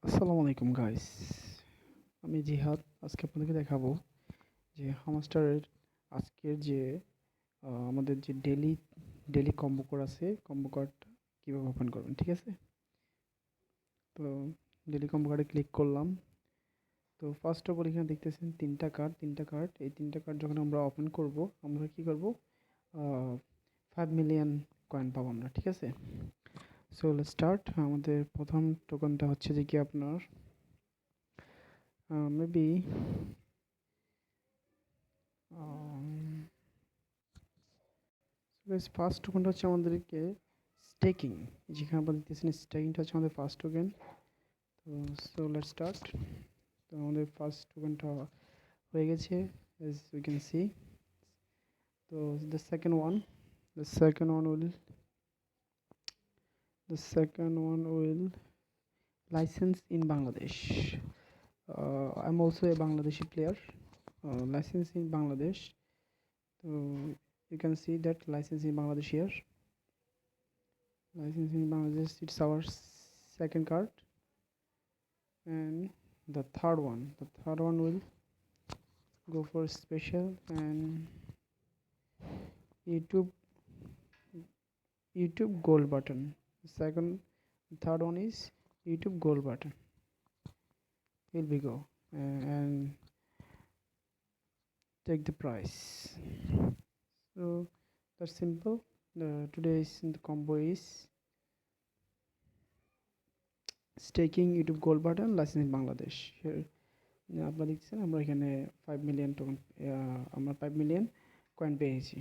আসসালামু আলাইকুম গাইস, আমি জিহাদ। আজকে আপনাদেরকে দেখাবো যে হামাস্টারের আজকের যে আমাদের যে ডেলি কম্বো কোড আছে, কম্বো কোডটা কীভাবে ওপেন করবেন। ঠিক আছে, তো ডেলি কম্বো কার্ডে ক্লিক করলাম। তো ফার্স্ট অফ অল এখানে দেখতেছেন তিনটা কার্ড। এই তিনটা কার্ড যখন আমরা ওপেন করব, আমরা কি করব, 5 মিলিয়ন কয়েন পাবো আমরা। ঠিক আছে, সো লেটস স্টার্ট। আমাদের প্রথম টোকেনটা হচ্ছে যে কি আপনার মেবি ফার্স্ট টোকেনটা হচ্ছে আমাদেরকে স্টেকিং, যেখানে আপনারা দেখতেছেন স্টেকিংটা হচ্ছে আমাদের ফার্স্ট টোকেন। তো সো লেটস স্টার্ট। তো আমাদের ফার্স্ট টোকেনটা হয়ে গেছে, এজ উই ক্যান সি। তো the second one the second one will the second one will license in Bangladesh. I'm also a Bangladeshi player, license in Bangladesh. So you can see that license in Bangladesh here. License in Bangladesh, it's our second card. And the third one will go for special and youtube youtube gold button. Third one is youtube gold button. Here we go, and take the price. So that's simple. Today's the combo is staking youtube gold button, license in Bangladesh. Here আপনারা দেখছেন আমরা এখানে 5 million token, আমরা 5 million coin পেয়েছি।